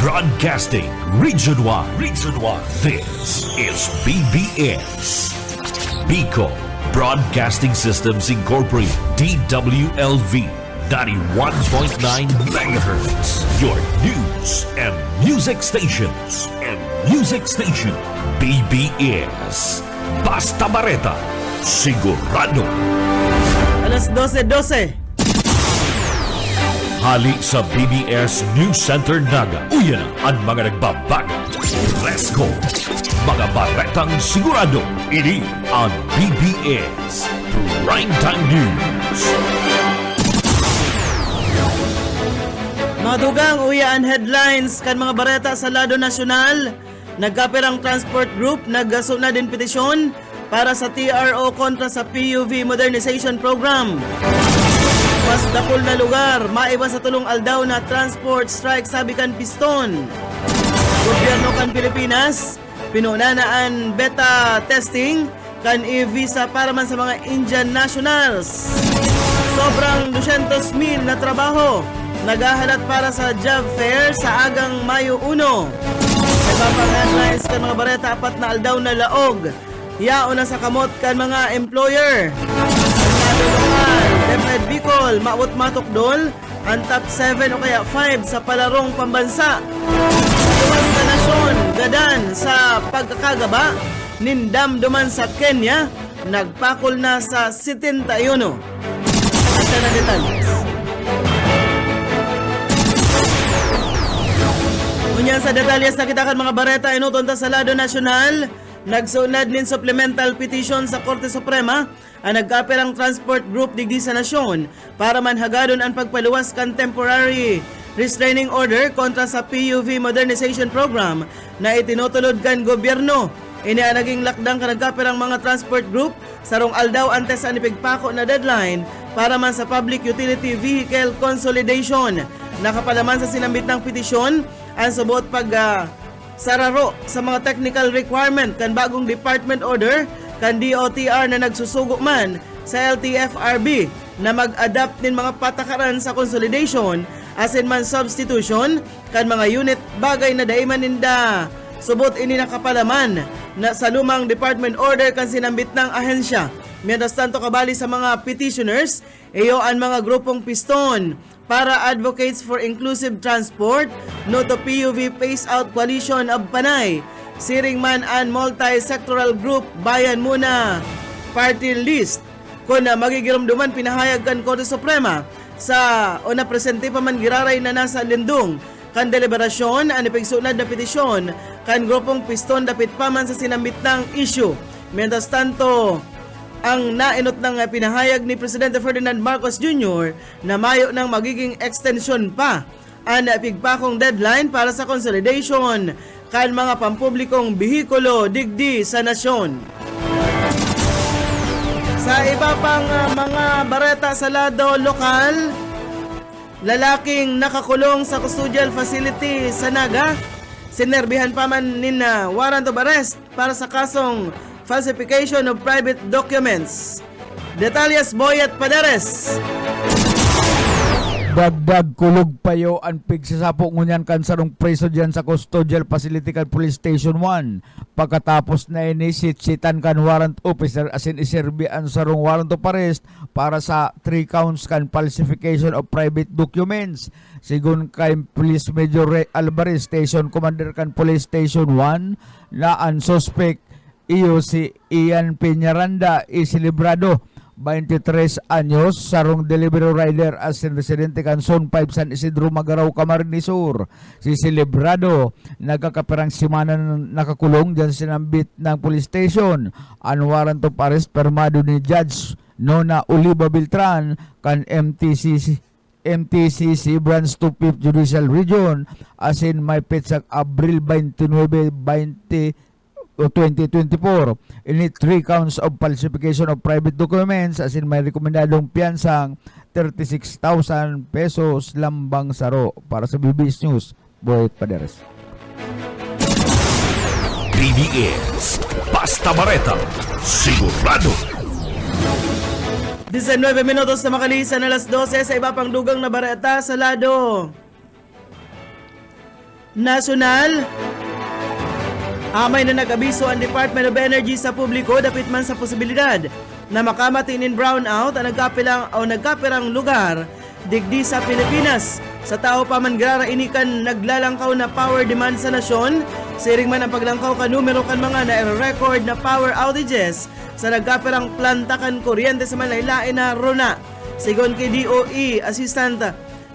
Broadcasting Region 1. Region 1. This is BBS. Bicol Broadcasting Systems Incorporated. DWLV. 91.9 MHz. Your news and music stations. BBS. Basta Bareta. Sigurado. Alas 12:12. Hali sa BBS News Center Naga. Uyan ang mga nagbabaga. Let's go! Mga baretang sigurado. Ini ang BBS Primetime News. Mga dugang uyaan headlines kan mga bareta sa lado nasyonal. Nagkapirang transport group naggaso na din petisyon para sa TRO kontra sa PUV Modernization Program. Mas dakol na lugar, maiba sa tulong aldaw na transport strike sabi kan piston. Gobyerno kan Pilipinas, pinunanaan beta testing kan e-visa para man sa mga Indian nationals. Sobrang 200,000 na trabaho, naghahalat para sa job fair sa agang Mayo 1. Nagpapang headlines kan mga bareta, apat na aldaw na laog. Yao na sa kamot kan mga employer. DepEd Bicol, maawot matukdol ang top 7 o kaya 5 sa palarong pambansa. Tumas na nasyon, gadan sa pagkakagaba, nindamduman sa Kenya, nagpakol na sa 71. Ito na detalles. Ngunyan sa detalles na kita kan mga bareta, inuton ta sa lado nasyonal, nagsunad nin supplemental petition sa Korte Suprema ang nagkapirang transport group digdi sa nasyon para manhagadon ang pagpaluwas kan temporary restraining order kontra sa PUV Modernization Program na itinutulod kan gobyerno. Ini ang naging lakdang kan nagkapirang mga transport group sarong aldaw antes sa nipigpako na deadline para man sa Public Utility Vehicle Consolidation. Nakapalaman sa sinambit ng petisyon ang subot sararo sa mga technical requirement kan bagong department order kan DOTR na nagsusugo man sa LTFRB na mag-adapt nin mga patakaran sa consolidation asin man substitution kan mga unit bagay na daiman ninda. Subot ini nakapalaman na sa lumang department order kan sinambit ng ahensya. Mientras tanto kabali sa mga petitioners, iyo ang mga grupong piston para Advocates for Inclusive Transport, no to PUV Phase Out Coalition of Panay, Siring Man and Multi-Sectoral Group Bayan Muna Party List. Kung magigirumduman pinahayag kan Korte Suprema sa o na presente pa man giraray na nasa lindong kan deliberasyon ang ipigsunad na petisyon kan grupong piston dapit pa man sa sinambit ng issue. Mientras tanto, ang nainot ng pinahayag ni Presidente Ferdinand Marcos Jr. na mayo ng magiging extension pa ang pigpakong deadline para sa consolidation kan mga pampublikong bihikulo digdi sa nasyon. Sa iba pang mga bareta sa lado lokal, lalaking nakakulong sa custodial facility sa Naga, sinerbihan pa man nina warrant of arrest para sa kasong falsification of private documents. Detalles Boyet Paderes. Dagdag kulog payo ang pigsasapo ngunyan kan sarong preso dyan sa custodial facility kan Police Station 1. Pagkatapos na inisitsitan kan warrant officer asin iserbi ang sarong warrant of arrest para sa 3 counts kan falsification of private documents. Sigun kay Police Major Ray Alvarez, Station Commander kan Police Station 1, na ang suspect iyo si Ian Peñaranda Isilibrado, 23 anyos, sarong delivery rider as residente kan Zone 5 San Isidro Magaraw, Camarines Sur. Si Celebrado nagkakapirang simana nakakulong dyan sinambit ng police station. Ang warrant of arrest permado ni Judge Nona Oliva Beltran kan MTCC Branch 2 5th Judicial Region asin may petsak Abril 29, 2024. Ini 3 counts of falsification of private documents asin may rekomendadong piyansang 36,000 pesos lambang saro. Para sa BBS News, Boyet Paderes. BBS Basta Bareta Sigurado. 19 minutos na makalisan alas 12 sa iba pang dugang na bareta sa lado nasyonal. Amay na nag-abiso ang Department of Energy sa publiko dapit man sa posibilidad na makamatin in brownout ang nagkapirang lugar digdi sa Pilipinas. Sa tao pa man grara inikan naglalangkaw na power demand sa nasyon, siring man ang paglangkaw ka numero kan mga na-record na power outages sa nagkapirang planta kan kuryente sa Manlaylain na runa. Sigon kay DOE Assistant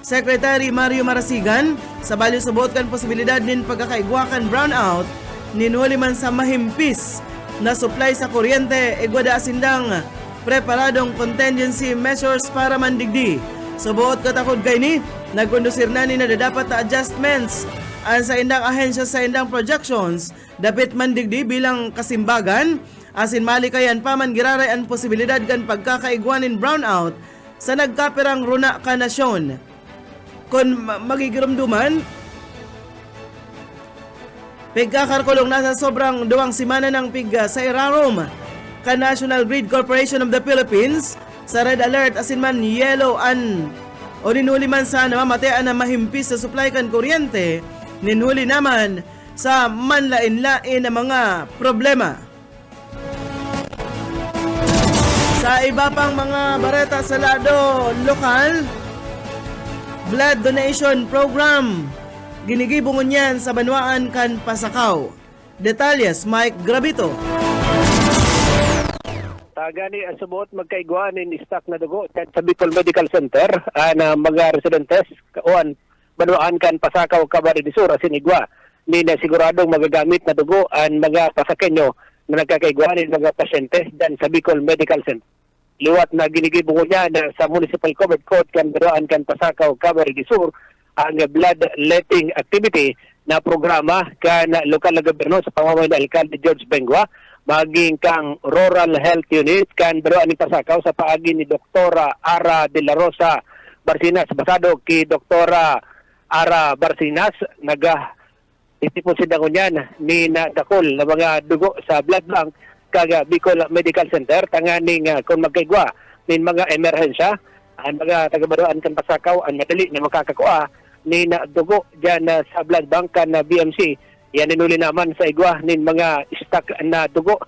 Secretary Mario Marasigan, sa baliw subot kan posibilidad din pagkakaigwakan brownout, ninuli man sa mahimpis na supply sa kuryente, igwada asindang preparadong contingency measures para mandigdi. Subuot katakod kay ni, nagkondusir na ni na dapat na adjustments ang sa indang ahensya sa indang projections, dapit mandigdi bilang kasimbagan, asin malikayan pa man giraray ang posibilidad kan pagkakaigwanin brownout sa nagkapirang runa ka nasyon. Kung magigirumduman, pigkakarkulong nasa sobrang 2 semana ng pigga sa irarom ka National Grid Corporation of the Philippines sa red alert asin man yellow o ninuli man sa namamatean na mahimpis sa supply kan kuryente, ninuli naman sa manlain-lain na mga problema. Sa iba pang mga bareta sa lado lokal, blood donation program ginigibungon yan sa Banwaan kan Pasakaw. Detalles, Mike Gravito. Gani asubot magkaigwaan in stock na dugo sa Bicol Medical Center na mga residentes kaon Banwaan kan Pasakaw, Camarines Sur asin igwa ni na siguradong magagamit na dugo ang mga pasakenyo na nagkakaigwaan ng mga pasyente dan sa Bicol Medical Center. Liwat na ginigibungon niya na sa Municipal Covered Court kan Banwaan kan Pasakaw, Camarines Sur ang bloodletting activity na programa kan lokal na gobyerno sa pamamagitan ng Alcalde George Bengua maging kang Rural Health Unit kan Banwaan ni Pasakaw sa paagi ni Doktora Ara de la Rosa Barcinas basado ki Doktora Ara Barcinas itipon sindangon yan ni nadakol na mga dugo sa blood bank kaga Bicol Medical Center tanganing kung magkaigwa nin mga emerhensya ang mga taga-Banwaan kan Pasakaw ang madali na makakakuha ni na dugo dyan sa blood bank kan BMC. Yan ninuli naman sa igwa nin mga stock na dugo.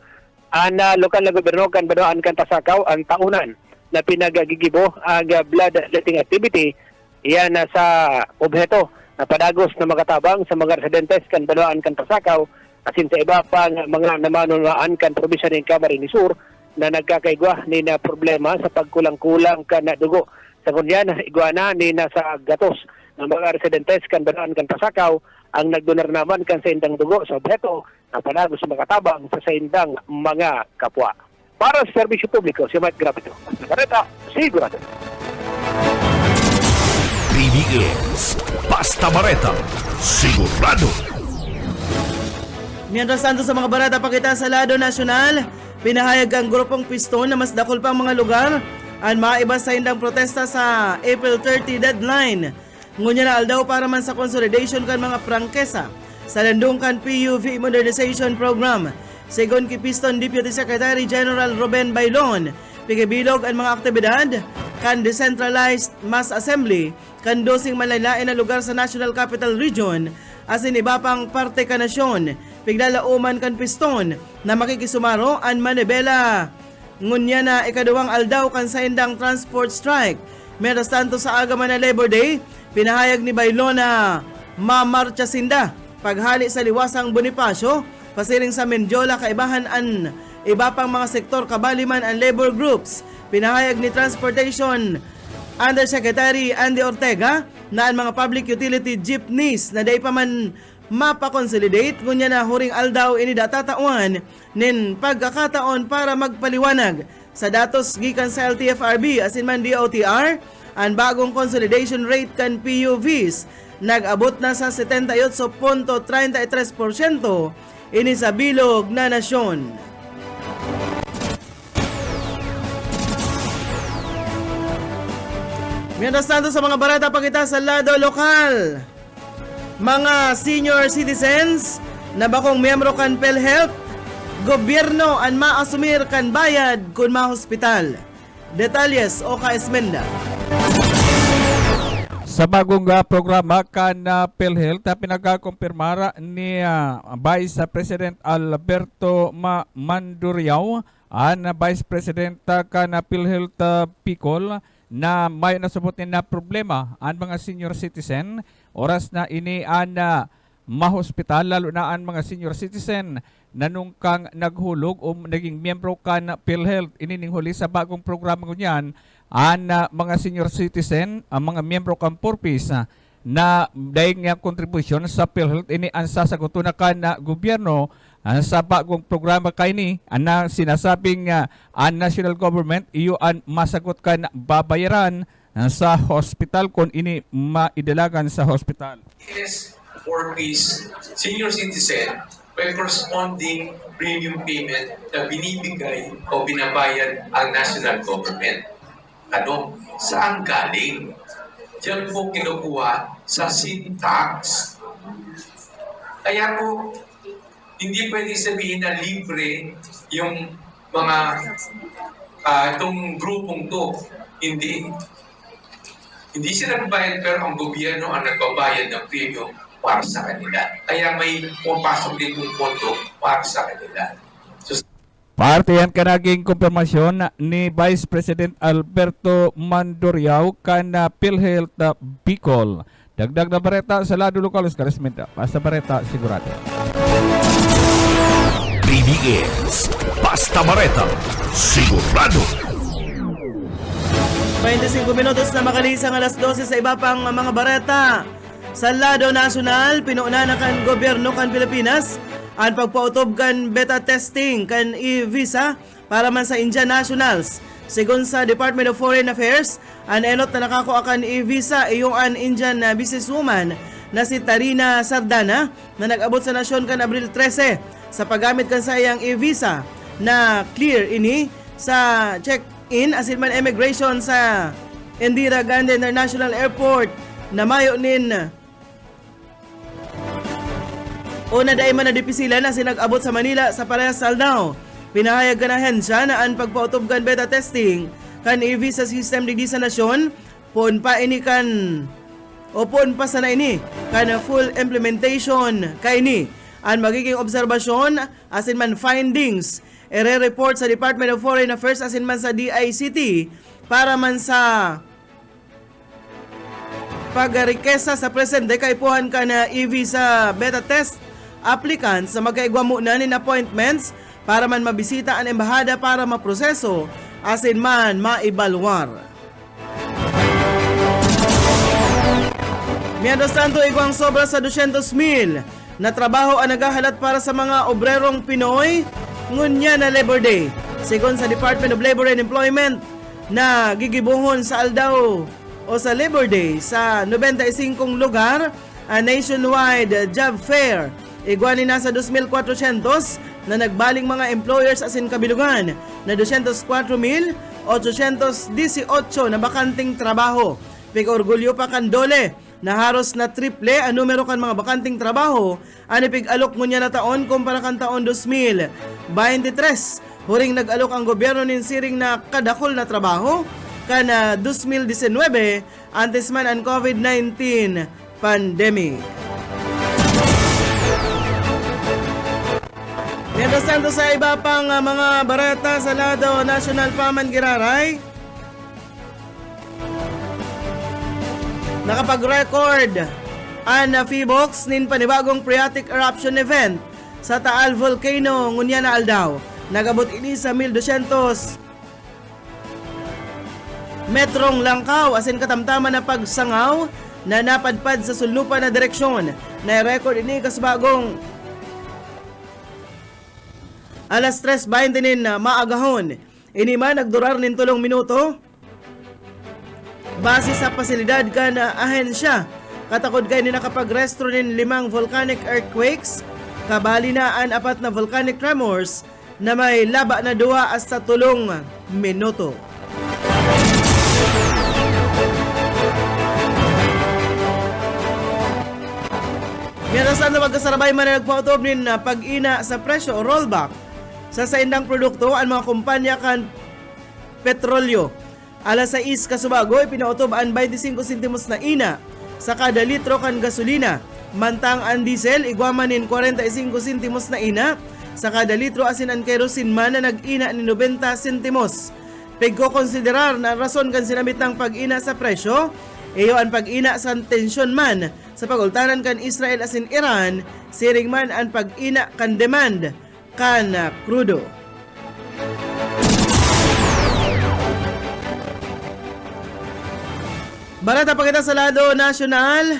Ang lokal na gobyerno kan Banwaan kan Pasakaw ang taunan na pinagagigibo ang bloodletting activity. Yan sa objeto na padagos na makatabang sa mga residentes kan Banwaan kan Pasakaw asin sa iba pang mga namanunaan kan probinsya ng Camarines Sur na nagkakaigwa ni na problema sa pagkulang-kulang kan dugo. Sa kunyan, igwana ni nasa gatos ng mga residentes kan Banwaan kan Pasakaw ang nagdonar naman kan sa indang dugo sa objeto na panagos makatabang sa indang mga kapwa. Para sa serbisyo publiko, si Mike Gravito. Nakareta, sigurado. PBS Basta Bareta, sigurado. Mientras tanto sa mga barata pakita sa lado nasyonal, pinahayag ang grupong piston na mas dakol pang mga lugar ang maiba sa indang protesta sa April 30 deadline. Ngunya na aldaw para man sa consolidation kan mga prangkesa sa landong kan PUV Modernization Program. Segon ki Piston Deputy Secretary General Ruben Bailon, pigibilog ang mga aktibidad kan decentralized mass assembly kan dosing malaylain na lugar sa National Capital Region asin iba pang parte ka nasyon. Piglalauman kan Piston na makikisumaro ang manibela. Ngunya na ikaduwang aldaw kan sa indang transport strike. Mientras tanto sa agaman na Labor Day, pinahayag ni Bailon na mamarcha sinda paghali sa liwasang Bonifacio, pasiring sa Mendiola kaibahan an iba pang mga sektor kabaliman ang labor groups. Pinahayag ni Transportation Undersecretary Andy Ortega na ang mga public utility jeepneys na day pa man mapakonsolidate ngunya na huring aldaw ini datatawan nin pagkakataon para magpaliwanag sa datos gikan sa LTFRB asin man DOTR ang bagong consolidation rate kan PUVs nag-abot na sa 78.33% ini sa bilog na nasyon. Mientras tanto sa mga barata pakita sa lado lokal, mga senior citizens na bakong miyembro kan PhilHealth, gobyerno ang maasumir kan bayad kun ma-hospital. Detalles o ka Esmenda. Sa bagong programa kan PhilHealth, pinagkakumpirmara ni Vice President Alberto Manduriao, ang Vice President kan PhilHealth Bicol, na may nasubutin na problema ang mga senior citizen oras na ini ang mahospital, lalo na ang mga senior citizen na nung kang naghulog o naging miyembro kan PhilHealth. Inining huli sa bagong programa kunyan ang mga senior citizen, ang mga miyembro kan purpose na dahil nga contribution sa PhilHealth, ini ang sasaguto na kan gobyerno sa bagong programa kay ni ang sinasabing ang national government iyo ang masagot kan babayaran sa hospital kung ini maidalagan sa hospital. Yes, for these senior citizen may corresponding premium payment na binibigay o binabayad ang national government. Ano? Saan galing? Diyan po kinukuha sa sin tax. Kaya po, hindi pwede sabihin na libre yung mga itong grupong to. Hindi. Hindi sila nagbayad, pero ang gobyerno ang nagbabayad ng premium para sa kanila. Kaya may pumapasok din yung pondo para sa kanila. So, Parte yan ka naging kumpirmasyon ni Vice President Alberto Manduriao kan PhilHealth Bicol. Dagdag na bareta sa lado lokal, Oscar Esmenta. Basta bareta, sigurado. BBS Basta Bareta, sigurado. 25 minutos na makalisang alas 12 sa iba pang mga bareta. Sa lado nasyonal, pinuuna na kan gobyerno kan Pilipinas ang pagpautob kan beta testing kan e-visa para man sa Indian nationals. Sigon sa Department of Foreign Affairs, ang enot na nakakuha kan e-visa iyong an Indian businesswoman na si Tarina Sardana na nag-abot sa nasyon kan Abril 13 sa paggamit kan sa iyang e-visa na clear ini sa check-in asin man immigration sa Indira Gandhi International Airport na mayo nin o na daay man na dipisilan na sinag-abot sa Manila sa parehas Salnao. Pinahayag ka na hensya na ang pagpautob kan beta testing kan e-visa system digdi sa nasyon pon pa ini kan o pon pa sa na ini kan full implementation kay ni ang magiging obserbasyon asin man findings ire-report sa Department of Foreign Affairs asin man sa DICT para man sa pag-requesta sa presente kay puhan ka na e-visa beta test applicants sa magkaigwa muna nin appointments para man mabisita ang embahada para maproseso asin man maibalwar. Mientras tanto, igwang sobra sa 200,000 na trabaho ang nagahalat para sa mga obrerong Pinoy ngunya na Labor Day. Sigon sa Department of Labor and Employment na gigibuhon sa Aldao o sa Labor Day sa 95 lugar ang nationwide job fair. Igwani na sa 2,400 na nagbaling mga employers asin kabilugan na 204,818 na bakanting trabaho. Pig-orgulyo pa kan dole na haros na triple ang numero kan mga bakanting trabaho ani pig-alok ngunya na taon kumpara kan taon 2023. Huring nag-alok ang gobyerno nin siring na kadakol na trabaho kan 2019 antes man ang COVID-19 pandemic. Mientras tanto sa iba pang mga bareta sa lado national paman giraray, nakapag-record ang Phibox nin panibagong phreatic eruption event sa Taal Volcano ngunya na Aldao. Nagabot ini sa 1,200 metrong langkaw asin katamtaman na pagsangaw na napadpad sa sulnupan na direksyon. Na-record ini kasbagong alas 3:20 nin maagahon. Ini man nagdurar nin 3 minuto. Base sa pasilidad ka na ahensya, katakod kay ni nakapag-restro nin 5 volcanic earthquakes, kabali na ang 4 na volcanic tremors na may laba na 2 hasta 3 minuto. Mientras na magkasarabay man na nagpautob nin pag-ina sa presyo o rollback sa saindang produkto ang mga kumpanya kan petrolyo. Alas 6 kasubago, ipinautob ang 25 sentimos na ina sa kada litro kan gasolina. Mantang ang diesel, igwamanin 45 sentimos na ina sa kada litro, asin ang kerosene man na nag-ina ni 90 sentimos. Pigko konsiderar na rason kan sinabit ng pag-ina sa presyo, iyo ang pag-ina sa tensyon man sa pagultanan kan Israel asin Iran, siring man ang pag-ina kan demand kan krudo. Barata pa kita sa lado nasyonal,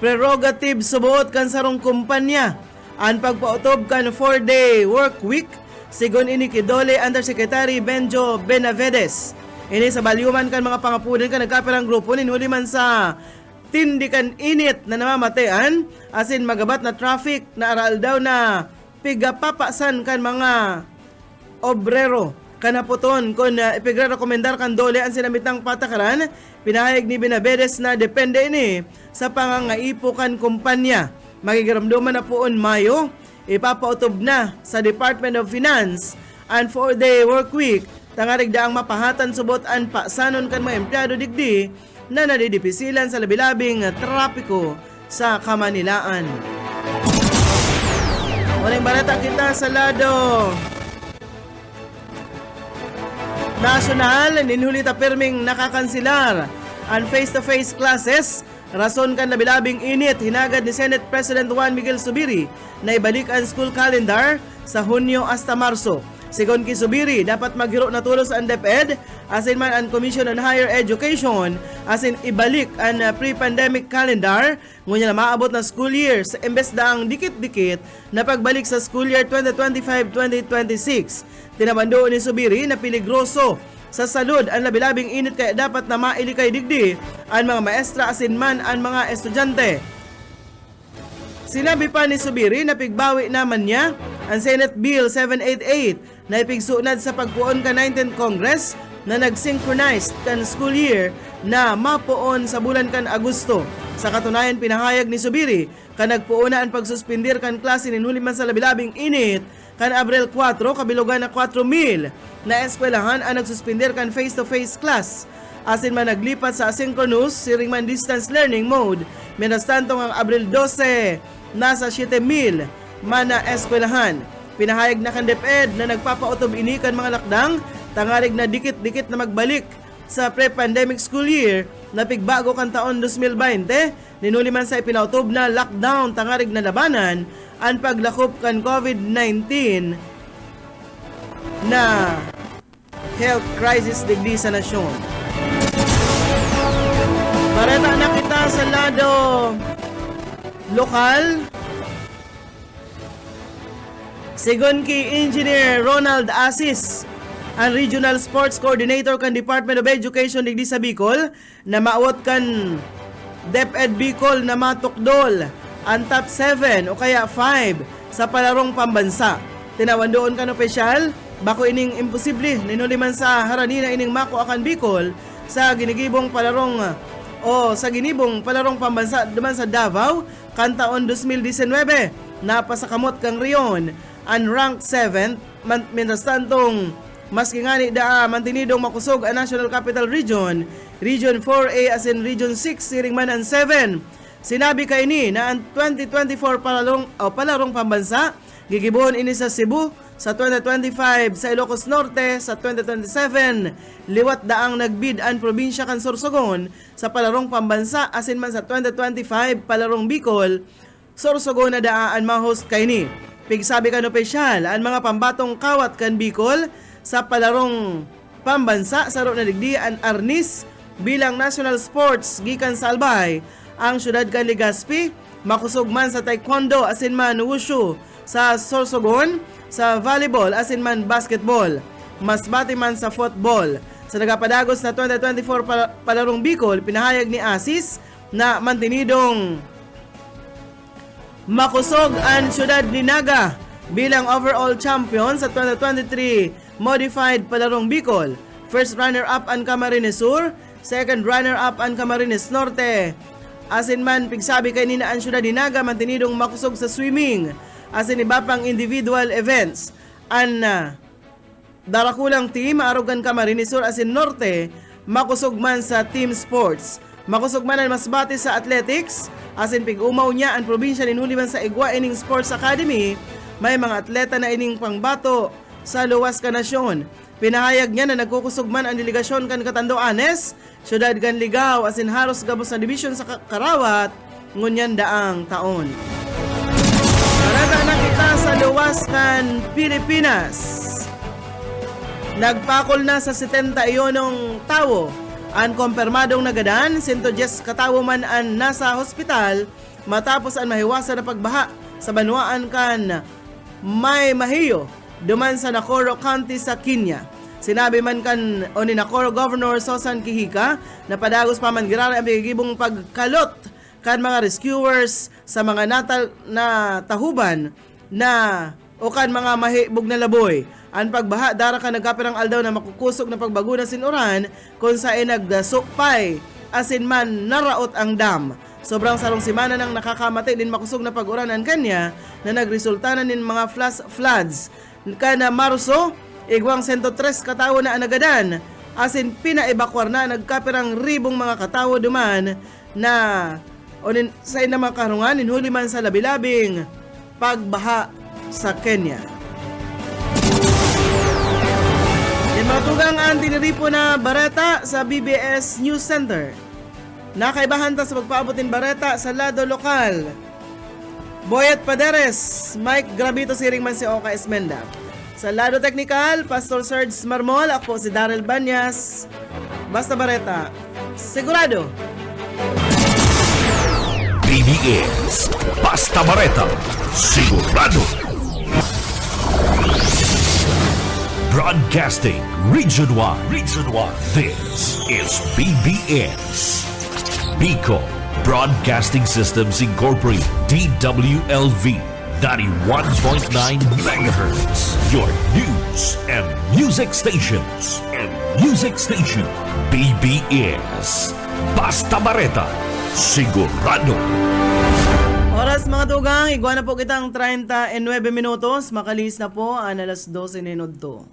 prerogative subuot kan sarong kumpanya ang pagpautob kan 4-day work week sigon ini kidole Undersecretary Benjo Benavides. Ini sa balyuman kan mga pangapunan kan nagkapirang grupo ninuli man sa tindikan init na namamatean asin magabat na traffic na aral daw na pigapapasan kan mga obrero kanaputon kon ipigre-rekomendar kan dole ang sinamitang patakaran. Pinahayag ni Benavides na depende ini sa pangangaipo kan kumpanya. Magigaramduman na poon Mayo, ipapautob na sa Department of Finance ang 4-day work week. Tangarig daang mapahatan subot ang pasanon kan mga empleyado digdi na nadidipisilan sa labilabing trapiko sa Kamanilaan. Muling balita kita sa lado nasyonal, ninhulita perming nakakansilar ang face-to-face classes. Rason kan labilabing init, hinagad ni Senate President Juan Miguel Zubiri na ibalik ang school calendar sa Hunyo hasta Marso. Sigon ki Zubiri, dapat maghiro na tulos ang DepEd, asin man ang Commission on Higher Education, asin ibalik ang pre-pandemic calendar, ngunya na maabot na school year sa imbes daang dikit-dikit na pagbalik sa school year 2025-2026. Tinabandoon ni Zubiri na peligroso sa salud ang labilabing init kaya dapat na mailikay digdi ang mga maestra asin man ang mga estudyante. Sinabi pa ni Zubiri na pigbawi naman niya ang Senate Bill 788 na ipigsunad sa pagpuon ka 19th Congress na nag-synchronize kan school year na mapuon sa bulan kan Agosto. Sa katunayan, pinahayag ni Zubiri ka nagpuuna ang pagsuspindir kan klase ninhuliman sa labilabing init kan Abril 4, kabilugan na 4,000 na eskwelahan ang nagsuspindir kan face-to-face class. Asin man naglipat sa asynchronous, siring man distance learning mode, minas tantong ang Abril 12, nasa 7,000 man na eskwelahan. Pinahayag na kan DepEd na nagpapautob ini kan mga lakdang, tangarig na dikit-dikit na magbalik sa pre-pandemic school year na pigbago kan taon 2020, ninuli man sa ipinautob na lockdown tangarig na labanan ang paglakop kan COVID-19 na health crisis digdi sa nasyon. Bareta na kita sa lado lokal. Sigon ki Engineer Ronald Asis, ang Regional Sports Coordinator kan Department of Education digdi sa Bicol, na maawat kan DepEd Bicol na matukdol ang top 7 o kaya 5 sa palarong pambansa. Tinawan doon kan opisyal, bako ining imposible ninuliman sa haranina ining mako akan Bicol sa ginigibong palarong pambansa duman sa Davao kan taon 2019. Napasakamot kang riyon ang rank 7 mientras tantong maski ngani daa mantinidong makusog ang National Capital Region, Region 4A as in Region 6 siring man ang 7. Sinabi kay ni na ang 2024 palarong pambansa gigibuon ini sa Cebu, sa 2025 sa Ilocos Norte, sa 2027 liwat daang nagbid ang probinsya kan Sorsogon sa palarong pambansa, asin man sa 2025 palarong Bicol, Sorsogon na daan ma-host kay ni. Pigsabi kan opisyal ang mga pambatong kawat kan Bicol sa palarong pambansa saro na digdi ang Arnis bilang national sports gikan sa Albay. Ang syudad kan Legazpi makusog man sa taekwondo asin man wushu, sa Sorsogon sa volleyball asin man basketball, Masbate man sa football. Sa nagapadagos na 2024 palarong Bicol, pinahayag ni Asis na mantinidong makusog ang syudad ni Naga bilang overall champion sa 2023 modified palarong Bicol. First runner-up ang Camarines Sur, second runner-up ang Camarines Norte. Asin man pigsabi kay nina ang syudad ni Naga mantinidong makusog sa swimming, asin iba pang individual events. Ang darakulang team arugan Camarines Sur asin Norte makusog man sa team sports. Makusog man ang masbati sa athletics, asin pig-umaw niya ang probinsya ni Huliman sa Igwa ining Sports Academy, may mga atleta na ining pangbato sa luwas ka nasyon. Pinahayag niya na nagkukusog man ang delegasyon kan Catanduanes, syudad kan Ligao, asin haros gabos na division sa Karawat, ngunyan daang taon. Narata na kita sa luwas kan Pilipinas. Nagpakol na sa 71 tawo ang kumpirmadong nagadan, 110 katawo man ang nasa hospital matapos ang mahiwasan na pagbaha sa banwaan kan May Mahiyo duman sa Nakoro County sa Kenya. Sinabi man kan o ni Nakoro Governor Susan Kihika na padagos pa man girara ang bigibong pagkalot kan mga rescuers sa mga na tahuban na o kan mga mahibog na laboy. Ang pagbaha dara ka nagkapirang aldaw na makukusok na pagbago na sinuran kung saan nagsukpay asin man naraot ang dam. Sobrang sarong simana nang nakakamati din makusog na pag-uranan kanya na nagresulta na nin mga floods. Kana Marso, igwang 103 katawo na anagadan asin pinaibakwar na nagkapirang ribong mga katawo duman na onin sa ina mga karungan ninhuli man sa labilabing pagbaha sa Kenya. Matugang ang tiniripo na bareta sa BBS News Center. Nakaibahan ta sa pagpaabotin bareta sa lado lokal. Boyet Paderes, Mike Gravito siring man si Oka Esmenda. Sa lado teknikal, Pastor Serge Marmol, ako si Daryl Banyas. Basta bareta, sigurado. BBS Basta Bareta, sigurado. Broadcasting Region 1. This is BBS. Bicol Broadcasting Systems Incorporated. DWLV 91.9 MHz. Your news and music stations. BBS Basta Bareta, sigurado. Oras mga tugang, igwa na po kitang 39 minutos. Makalis na po ang alas 12 minuto.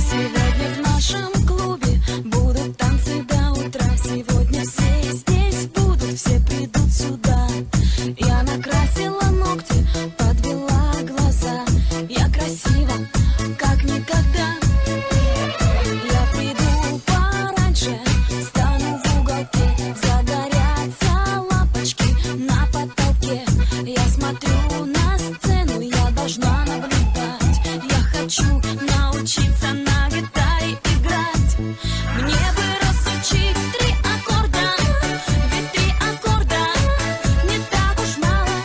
Сегодня в нашем клубе будут танцы до утра. Сегодня все здесь будут, все придут сюда. Я накрасила ногти, подвела глаза. Я красива, как никогда. Я приду пораньше, стану в уголке. Загорятся лампочки на потолке. Я смотрю на сцену, я должна наблюдать. Я хочу научиться на гитаре играть. Мне бы разучить 3 аккорда, ведь 3 аккорда не так уж мало.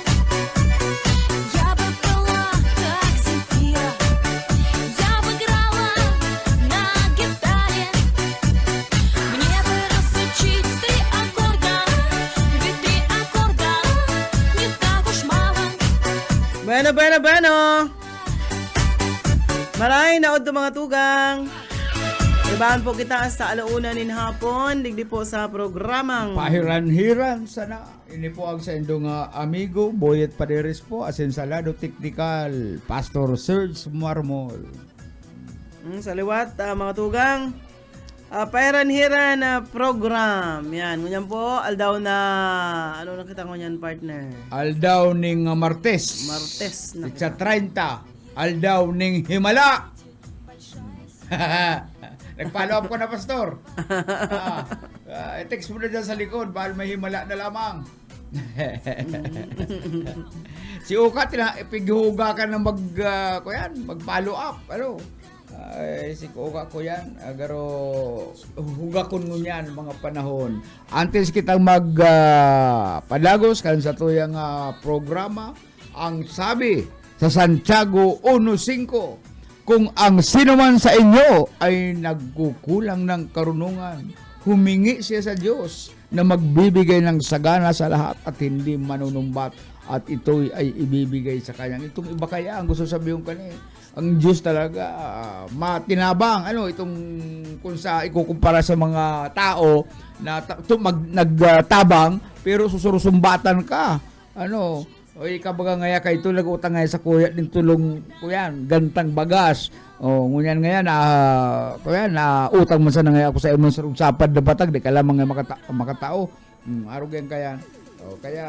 Я бы была как Земфира, я бы играла на гитаре. Мне бы разучить 3 аккорда, ведь 3 аккорда не так уж мало. Bueno. Maray, naod to mga tugang. Ibahan po kita hasta alauna nin hapon. Digdi po sa programang Pahiran-hiran sana. Ini po ang sa indong amigo Boyet Paderes po, asin sa lado teknikal Pastor Serge Marmol. Sa liwat, mga tugang. Pahiran-hiran na program. Yan, ngunyan po, aldaw na, ano na kita ngunyan partner? Aldaw ning Martes. Martes na Sa kita. 30. Aldaw ning Himala. Nag-follow up ko na, Pastor. Text mo na dyan sa likod, bahal may himala na lamang. Si Ukat, ipighuga ka na mag-follow up. Ano? Si Uka ko yan. Agaro, huga ko nun yan mga panahon. Antes kitang padagos kan sa tuyang programa, ang sabi sa Santiago 1:5, kung ang sino man sa inyo ay nagkukulang ng karunungan, humingi siya sa Diyos na magbibigay ng sagana sa lahat at hindi manunumbat at ito ay ibibigay sa kanya. Itong iba kaya ang gusto sabihin ko ang Diyos talaga matinabang itong kung sa ikukumpara sa mga tao na nagtabang pero susurusumbatan ka oy kabaga ngaya kay ito nag-utang ngaya sa kuya din tulong kuyan gantang bagas ngunyan ngayon kuyan na utang man sa ngaya ako sa imong sarong sapad na batag di ka lamang nga makatao arog yan kaya kaya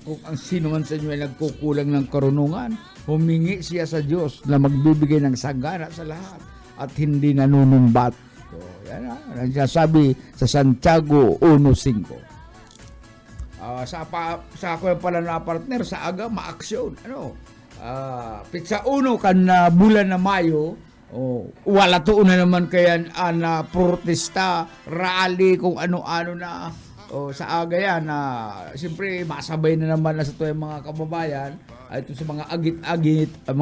kung ang sino man sa inyo ay nagkukulang ng karunungan, humingi siya sa Diyos na magbibigay ng sagana sa lahat at hindi nanunumbat. So, yan ang sinasabi sa Santiago 1:5. Sa ako pala na partner, sa aga, maaksyon. Pitsa uno kan bulan na Mayo, wala to na naman kaya na protesta, rally, kung ano-ano na. Sa aga yan siyempre masabay na naman na sa to yung mga kababayan ito sa mga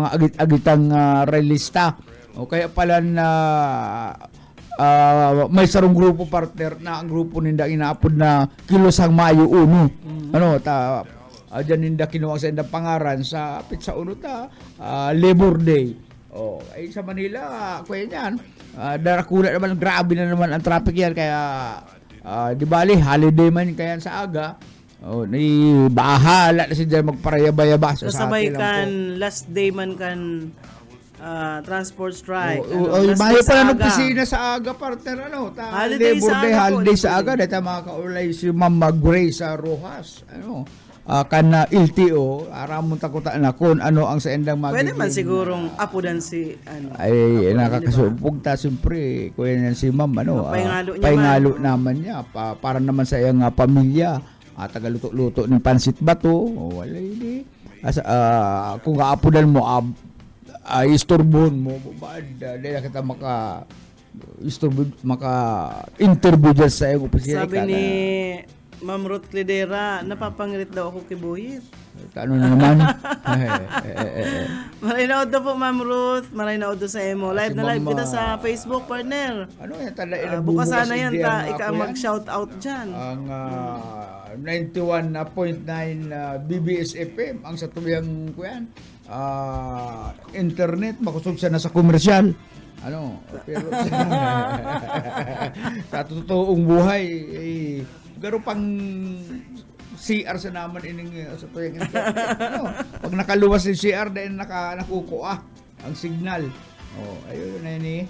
agit-agitang realista kaya pala na may sarong grupo partner na ang grupo ninda inaapod na Kilosang Mayo 1 dyan ninda kinuha sa indang pangaran sa Pitsa Uno Labor Day ay sa Manila kuya yan darakula naman grabe na naman ang traffic yan kaya di bali holiday man kaya sa aga ni bahala na siya magparayaba-yaba sabay kan last day man kan transport strike mayo pala ng opisina sa aga partner holiday Labor sa Day aga holiday sa aga dahil makakaulay si Ma'am Grace Rojas kana LTO aramon takutan na kung ano ang sa endang pwede magiging man sigurong apudan si ay nakakasupog ta siyempre kuya niyan si Ma'am paingalo naman niya para naman sa iyang pamilya tagaluto-luto ng pansit bato wala hindi kung kaapudan mo istorbon mo dahil kita maka-interview dyan sa iyong opisina sabi ni Ma'am Ruth Cledera, napapangirit daw ako kay Boyet. Ano na naman? Maray na odo po, Ma'am Ruth. Maray na odo sa emo. Live na live kita sa Facebook, partner. Ano yan? Bukas sana yan, ika mag-shout out dyan. Ang 91.9 BBS FM, ang sa tuyang kuyan, internet, makusog siya na sa komersyal. Pero sa totoong buhay, garo pang CR sa naman ining sa tuyang internet. Pag nakaluwas yung CR dahil nakukuha ang signal. Ayun na yun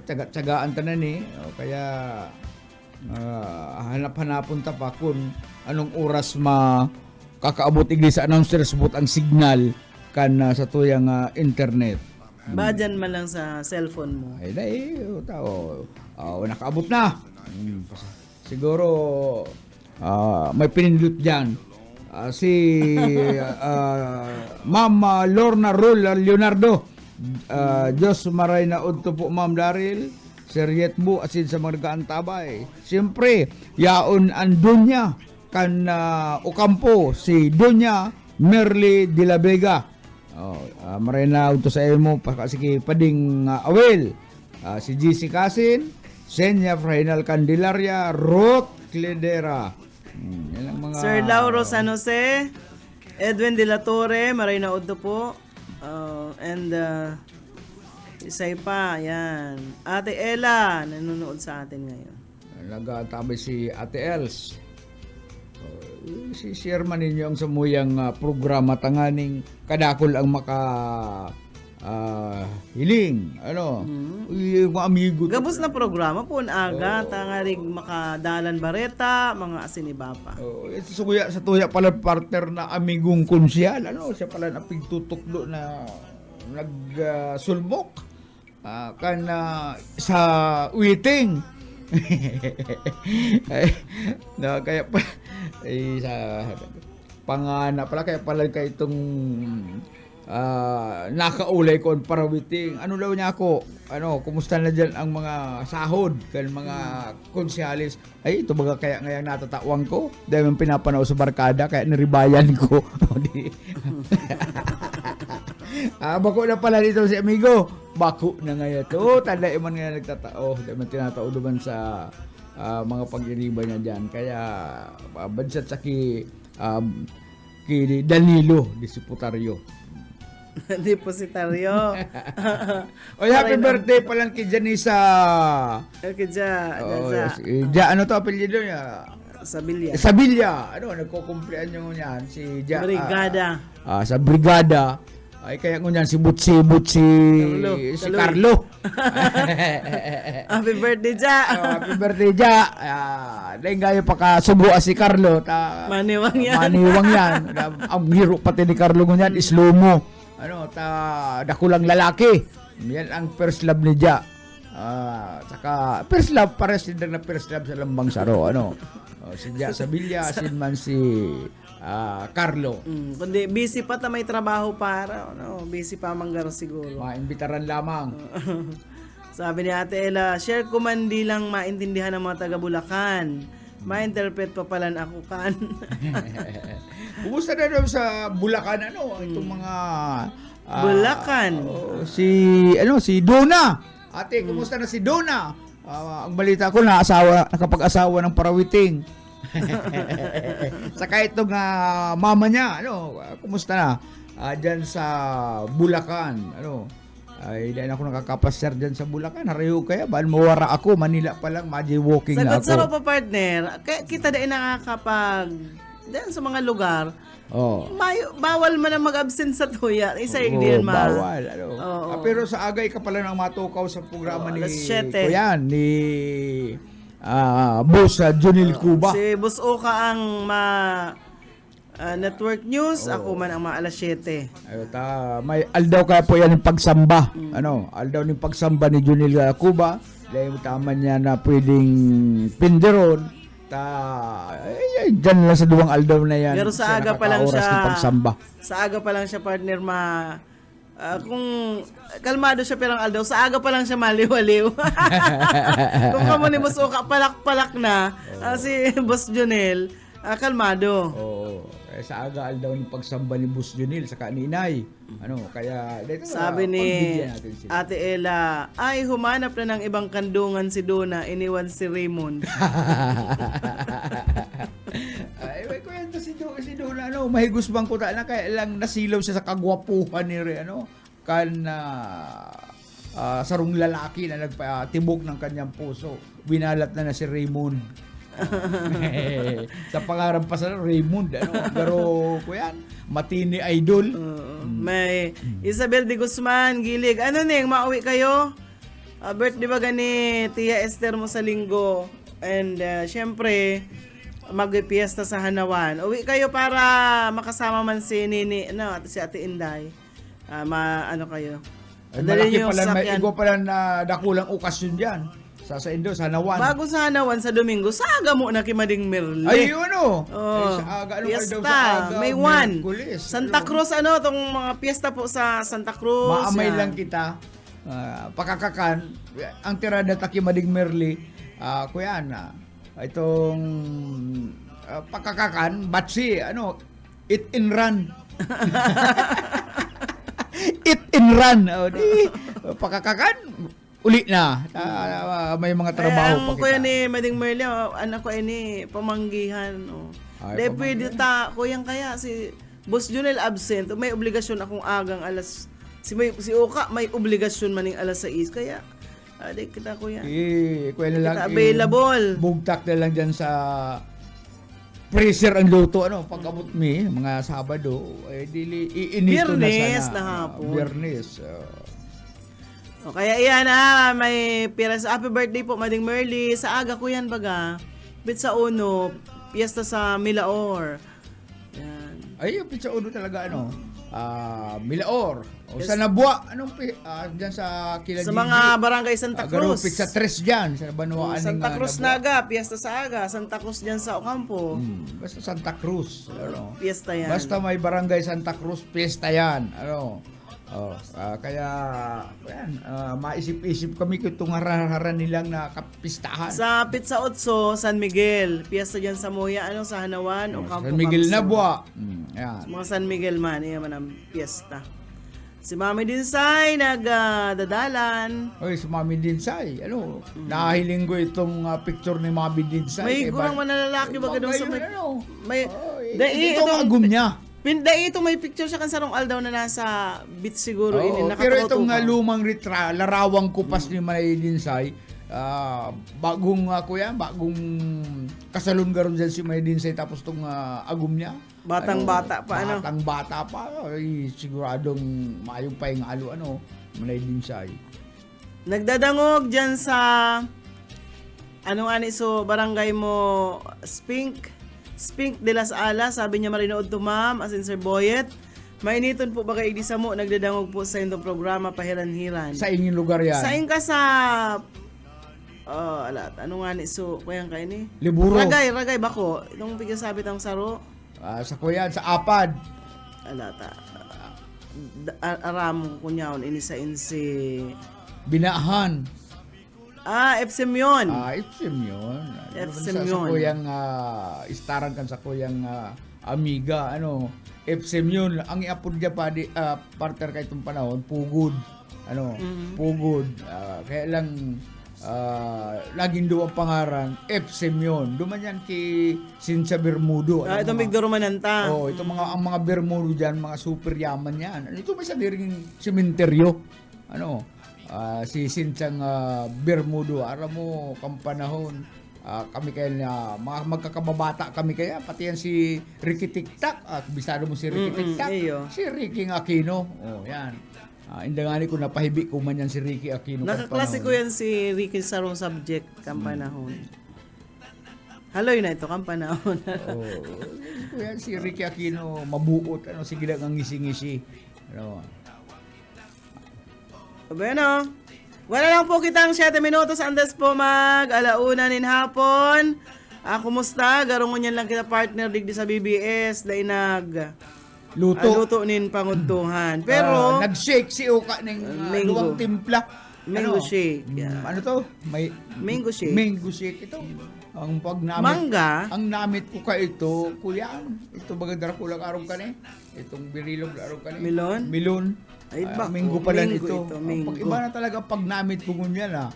tsagaan ta na kaya hanap-hanapon ta pa kung anong oras kakaabot sa announcers bot ang signal kan sa tuyang internet. Badyan man lang sa cellphone mo. Ay tao. Nakaabot na. Siguro may pinindot diyan. Si Ma'am Lorna Leonardo. Diyos maray na udto po Ma'am Daryl. Seriet mo asin sa mga nagaantabay. Siyempre, yaon ang Dunya kan Ocampo si Dunya Merly de la Vega. Maray na udto sa imo sige pading Awel. Si GC Casin, Senya Frainal Candelaria, Ruth Cledera. Yan ang mga Sir Lauro San Jose, Edwin de la Torre, maray na udto po. And isay pa, yan. Ate Ella, nanonood sa atin ngayon. Nagtabi si Ate Els. Si-share man ninyo ang samuyang programa tanganing kadakol ang hiling. Yung amigo. Gabos na programa po, aga, tangaring makadalan bareta, mga asinibapa. Sa tuya pala partner na amigong konsyal. Siya pala na pigtutuklo na nagsulbok sa uiting. Kaya pa sa pangana pala kaya pala kay itong nakaulay ko ang parawiting. Ano daw niya ako? Kumusta na dyan ang mga sahod kan mga konsyalis? Ay, ito baga kaya ngayang natatawan ko dahil yung pinapanaw sa barkada kaya niribayan ko. Bako na pala dito si amigo. Bako na ngayon to. Tanda man nga nagtatao. Dahil man tinatao naman sa mga pag-iriba niya dyan. Kaya bansat sa ki Danilo Disiputaryo. Depositaryo. Oy, happy birthday pa lang kay Janisa. Okay, Oh, ja. ano to apelyido niya? Sabilla. Sabilla. Ano, nagkukumpleanyo niyan si Brigada. sa brigada. Ay kaya ngunyan si Butsi si Taloy. Carlo. Happy birthday, ja. Happy birthday ja. Dahil ngayon pakasugo si Carlo Maniwang yan. Maniwang yan. Ang hero pati ni Carlo ngunyan is lumo. Ano, dakulang lalaki. Yan ang first love ni Ja. Saka first love, pares din na first love sa Lambang Saro. Ano? Si Ja Sabilla, sinman si Carlo. Kundi busy pa ta, may trabaho para. Ano, busy pa manggar siguro. Maimbitaran lamang. Sabi ni Ate Ella, share ko man di lang maintindihan ng mga taga Bulacan. Ma-interpret pa pala ako kan. Kumusta na daw sa Bulacan itong mga Bulacan. si Dona. Ate, kumusta na si Dona? Ang balita ko nakapag-asawa ng parawiting. Saka itong mama niya, kumusta na? Diyan sa Bulacan, ay dahil ako nakakapasir dyan sa Bulacan, harayo kaya, baan mawara ako, Manila pa lang, walking na Sagot sa ako. pa partner, kita dahil nakakapag dyan sa mga lugar, bawal man na mag-absent sa tuya. Isa din bawal. Oo. Pero sa agay ka pala nang matukaw sa programa ni alas 7. Kuyan, ni Boss Junil Cuba. Si Boss Oka ang network news, ako man ang alas 7. May aldaw kaya po yan yung pagsamba. Aldaw ng pagsamba ni Junil Cuba. Dahil tama niya na pwedeng pinderon. Diyan lang sa duwang aldaw na yan. Pero sa aga pa lang siya. Ng pagsamba. Sa aga pa lang siya partner kung kalmado siya pero ang aldaw, sa aga pa lang siya maliwaliw. Kung kamo ni Boss Oka palak-palak na, si Boss Junel, kalmado. Sa aga aldaw ng pagsamba ni Boss Junil sa kaninay. Kaya dito Sabi ni pagbigyan natin sila. Ate Ella, ay humanap na ng ibang kandungan si Dona, iniwan si Raymond. Ay, may kwento si Dona, mahigos bang ko na kaya lang nasilaw siya sa kagwapuhan ni sarong lalaki na nagpatibok ng kanyang puso. Binalat na si Raymond. Sa pangarap pa sa Raymond, pero kuyan, matini idol. May Isabel de Guzman, Gilig. Ano ning, mauwi kayo? Birthday ba gani Tia Esther mo sa linggo? And syempre, mag-piesta sa Hanawan. Uwi kayo para makasama man si Nini, si Ate Inday. Kayo. Malaki pala, may igo pala na dakulang okasyon dyan. Sa Indo, sa Hanawan. Bago sa Hanawan sa Domingo, saga mo na kimading Merle. Ayun sa aga, Fiesta, May 1. Miyerkules. Santa Cruz, tong mga fiesta po sa Santa Cruz. Maamay lang kita. Pakakakan, ang tirada takimading Merle, kuyan, itong pakakakan, batsi, eat and run. Eat and run. Pakakakan, uli na. May mga trabaho pa kita. Ang kuya ni Mading Merle, anak ko ni pamanggihan. Dahil pwede kuyang kaya si Boss Junel absent, may obligasyon akong agang si Oka may obligasyon maning alas 6. Kaya, di kita kuya. Kuya na lang. Kita available. Bugtak na lang dyan sa freezer ang luto. Pag-abot mga Sabado, iinito Biyernes na sana. na hapon. Biyernes. Kaya iyan may piras. Happy birthday po, Mading Merly. Sa aga ko yan baga. Bit sa uno, piyesta sa Milaor. Yan. Ay, yung pizza uno talaga, Milaor. O sa Nabua, dyan sa Kilagigi. Sa mga barangay Santa Cruz. Pizza 3 dyan, sa Banuaan. Santa Cruz Naga, piyesta sa aga. Santa Cruz dyan sa Ocampo. Basta Santa Cruz. Piyesta yan. Basta may barangay Santa Cruz, piyesta yan. Kaya, maisip-isip kami kung itong hara-hara nilang nakapistahan. Sa Pizza Otso, San Miguel. Piyesta dyan sa Moya, sa Hanawan, Ocampo. San Miguel Camso. Nabua. Yan. Mga San Miguel man, iyan man ang piyesta. Si Mami Dinsay nagdadalan. Oy, si Mami Dinsay, nahiling ko itong picture ni Mami Dinsay. May Kay gurang Bar- manlalaki ba ganun sa may... may ito ang agum niya. Dahil ito may picture siya kan sarong aldaw na nasa beach siguro. Oo, ini, pero itong nakatutukan. lumang larawang kupas ni Manay Dinsay, bagong kasalon garon dyan si Manay Dinsay tapos itong agum niya. Batang-bata pa, ano? Batang-bata pa. Ay, siguradong mayong pa yung Manay Dinsay. Nagdadangog dyan sa barangay mo Spink de las Alas, sabi niya marinood to ma'am, as in Sir Boyet. Mainiton po ba kayo di sa mo, nagdadangog po sa inyong programa Pahiran-Hiran. Sa inyong lugar yan. Sa ka sa kuyang kayo ni? Liburo. Ragay bako. Itong pigasabi tang saro. Sa kuyan, sa apad. Alata. Aram kunyaon ini sa insi. Binahan. FCM yun. FCM yun. FCM Sa yun. kuyang, istaran kan sa kuyang amiga, FCM yun. Ang iapod niya pa, partner ka itong panahon, pugod. Pugod. Kaya lang, laging duwang pangaran, FCM yun. Duman yan kay Cynthia Bermudo. Itong Bigdoro Mananta. Ito ang mga Bermudo dyan, mga super yaman yan. Ito may sa diring sementeryo. Si Sinchang Bermudo, aram mo kampanahon, kami kaya na magkakababata kami kaya, pati yan si Ricky Tiktak, bisado mo si Ricky Tiktak, si Ricky Aquino, yan. Indangani ko napahibi ko man yan si Ricky Aquino. Nakaklase ko yan si Ricky sarong subject kampanahon. Haloy na ito kampanahon. Ko yan si Ricky Aquino, mabuot, sige lang ang ngisi-ngisi. Bueno, wala lang po kitang 7 minutos antes po alauna nin hapon. Kumusta? Garungon yan lang kita partner digdi sa BBS dahil luto nin pangudtuhan. Pero nag-shake si Uka ng luwang timpla. Mango shake. Ano to? Mango shake. Mango shake ito. Ang pagnamit. Mangga? Ang namit ko ka ito, kuya. Ito bagandara ko lang araw ka ni. Itong birilog araw ka ni. Milon. Ay, mango pala ito. Mango. Pag iba na talaga pagnamit ko ngunyan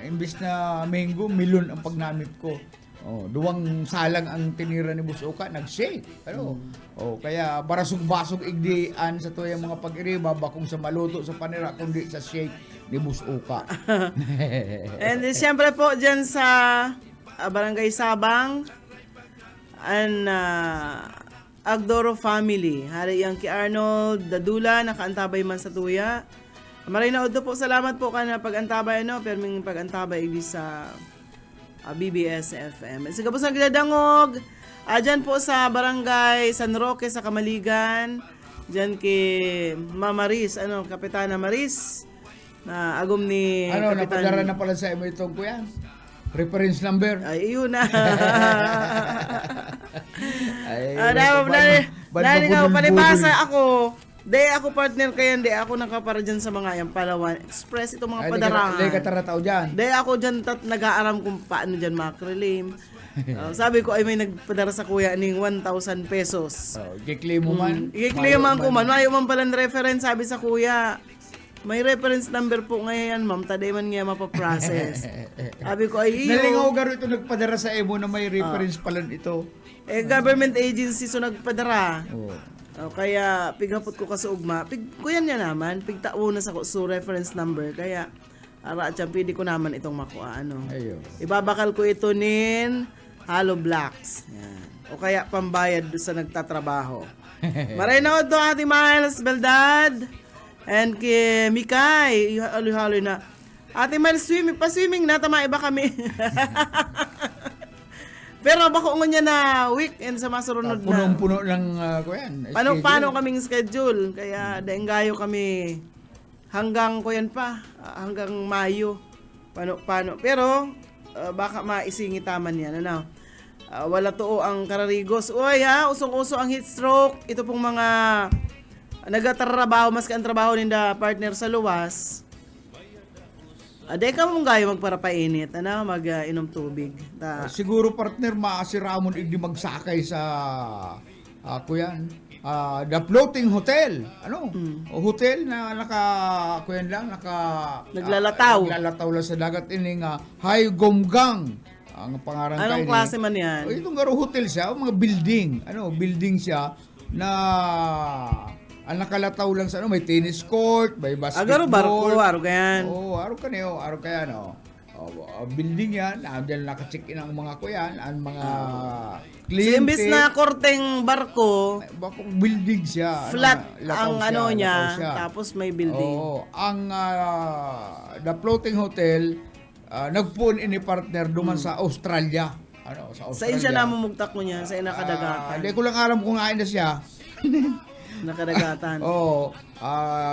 imbis na mango, milon ang pagnamit ko. Duwang salang ang tinira ni Busoka, nag-shake. Kaya barasog-basog igdian sa to yung mga pag-iriba, bakong sa maluto sa panira, kundi sa shake ni Busoka. And then, siyempre po dyan sa Barangay Sabang and Agdoro family. Hari yang ki Arnold Dadula, nakaantabay man sa tuya. Maray na po, salamat po ka na pag-antabay, perming pag-antabay ibig sa BBS FM. Sige po sa Gladangog, dyan po sa Barangay San Roque sa Kamaligan, dyan kay Mama Maris, Kapitana Maris, na agum ni Kapitan. Napadara na pala sa imo itong kuya? Reference number? Ay, iyon na. Dahil nga, palibasa ako. Ako partner kaya, ako nakapara dyan sa mga yung Palawan Express, itong mga padarahan. Dahil ka taratao dyan? Ako dyan nag-aaram kung paano dyan makrelim. Sabi ko ay may nagpadara sa kuya ning 1,000 pesos. I-claim mo man? I-claim ko man. Mayo man palang reference, sabi sa kuya. May reference number po ngayon, ma'am. Taday man nga mapaprocess. Sabi ko, ay iyo. Nalingaw garo ito nagpadara sa emo na may reference pala ito. Government agency so nagpadara. Kaya pighapot ko kasi ugma. Kuyan niya naman. Pigtao na sa reference number. Kaya, at siya, pwede ko naman itong makuha. Ibabakal ko ito nin Hollow Blocks. Yan. O kaya pambayad sa nagtatrabaho. Maray na ito, Ate Miles Beldad. And kay Mikay, haloy-haloy na. Ate Miles, pa-swimming na, tama iba kami. Pero bako niya na weekend sa masurunod na. Punong-puno ng kuyan. Paano kaming schedule? Kaya daenggayo kami hanggang kuyan pa, hanggang Mayo. Paano? Pero baka maisingitaman yan. Wala to ang kararigos. Uy usong-uso ang heat stroke. Ito pong mga nagatrabaho, maski ang trabaho ninda partner sa luwas. Aday ka mong gayo magparapainit, mag-inom tubig. Siguro partner, maasiramon hindi magsakay sa kuyan, the floating hotel. Ano? Hotel na kuyan lang, Naglalataw. naglalataw lang sa dagat ining Hai Gomgang. Ang pangaran Anong klase man yan? Itong garo hotel siya, mga building. Building siya na ang nakalataw lang sa may tennis court, may basketball. Agaro barko, aro kayan. Araw kaya no. Building yan, diyan naka-check-in ang mga kuyan, ang mga So, kliyente. imbis na korteng barko, Bakong building siya. flat lakaw ang siya, ano niya, lakaw siya. tapos may building. Oo. Ang the floating hotel, nagpuon ini partner duman sa Australia. Sa Australia. Sa siya namumugtak mo niya, sa nakadagatan. Hindi ko lang alam kung ngayon na siya. Nakadagatan. Oo.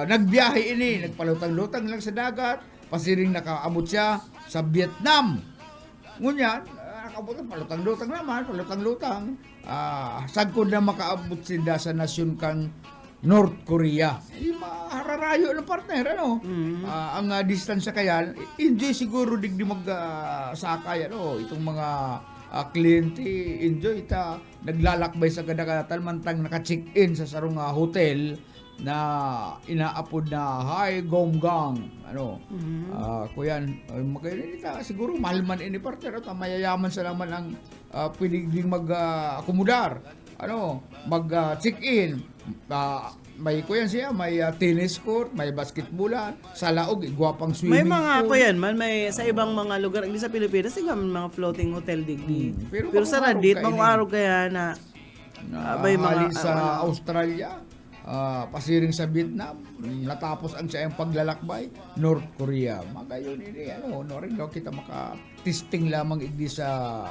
Nagbiyahe ini, nagpalutang-lutang lang sa dagat, pasiring nakaabot siya sa Vietnam. Ngunyan, nakaabot ng palutang-lutang naman, palutang-lutang. Sagkod na makaabot sila sa nasyon kang North Korea. Mahararayo ng partner, ang distansya kaya, enjoy siguro digdi mag-sakay, itong mga kliyente, enjoy naglalakbay sa kadagatan, mantang naka-check-in sa sarong hotel na inaapod na Hai Gomgang. Kuyan, magkainita, siguro mahal man ini partner, mayayaman sa naman ang pwedeng mag-akomodar. Mag-check-in. May kuyan siya, may tennis court, may basketballan, sa laog, gwapang May swimming mga pool. kuyan man, may sa ibang mga lugar, hindi sa Pilipinas, mga floating hotel digdi. Pero Pero sa Radit, kainin. mga araw kaya na may Hali mga sa Australia, pasiring sa Vietnam, natapos ang siyang paglalakbay, North Korea. Magayon ini, rin daw kita maka-testing lamang igdi sa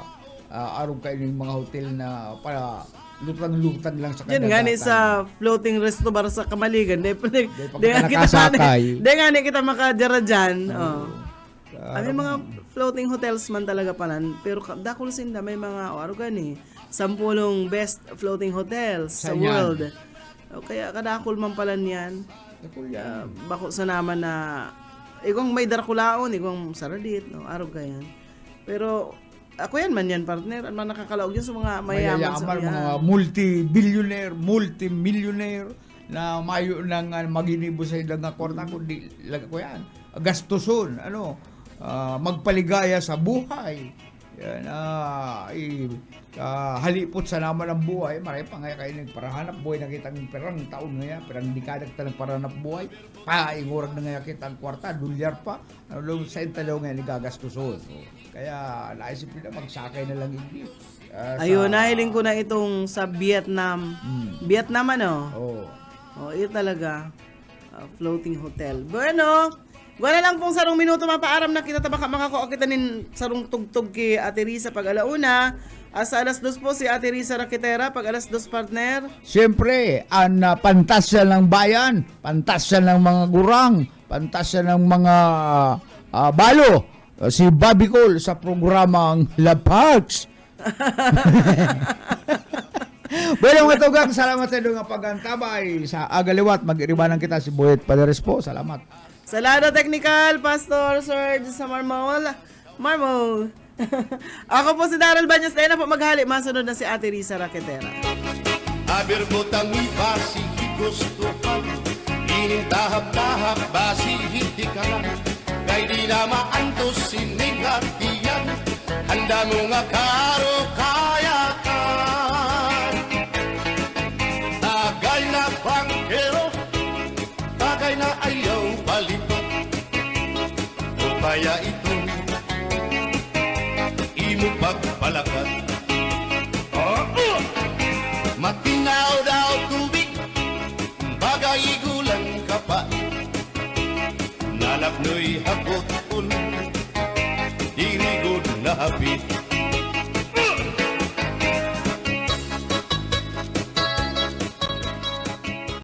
araw kayo ng mga hotel na para lutang-lutang lang sa Yan kadagatan. nga ni sa floating resto bar sa Kamaligan, di pa nakasakay. nga ni kita makadira dyan. Ay, mga floating hotels man talaga palan, pero dakol sinda may mga araw gani, 10 best floating hotels sa Saan yan? world. Kaya kadakol man palan yan. Bako sa naman na igong may darkulaon, igong saradit, araw kayan. Pero ako yan man yan, partner. Ang mga nakakalaog yan sa mga mayaman sa mga multi-billionaire, multi-millionaire na mayo nang maginibo sa ilang kwarta kundi ko yan. Gastuson, magpaligaya sa buhay. Yan, halipot sa naman ng buhay. Marami pa nga kayo nagparahanap buhay, nakita ng perang taon nga yan, perang dikadag ta ng parahanap buhay. Ingurag na nga kita ang kwarta, dolyar pa. Sa intalaw nga nagagastuson. Kaya naisip nila magsakay na lang hindi. Ayun, nahiling ko na itong sa Vietnam. Vietnam yun talaga. Floating hotel. Bueno, wala lang pong sarong minuto mapaaram na kita tabaka makako kita nin sarong tugtog ki Ate Risa pag alauna. Sa alas 2 po si Ate Risa Rakitera pag alas 2 partner. Siyempre, ang pantasya ng bayan, pantasya ng mga gurang, pantasya ng mga balo. Si Bobby Cole sa programang Love Parks. Bueno, mga tugang, salamat sa inyo nga pagantabay sa agaliwat. Mag-iribanan kita si Boyet Paderes po. Salamat. Salado Technical, Pastor Serge sa Marmol. Ako po si Daryl Banyas. Tayo na po maghali. Masunod na si Ate Risa Rakitera. Aber butang basi gusto pa inintahap-tahap basi hindi ka lang kay di na maantos siningatiyan handa mo nga karo kayakan tagay na bangkero tagay na ayaw balipan upaya ito imo pagpalakat matinaw daw tubig bagay gulang ka pa nalapnoy hapot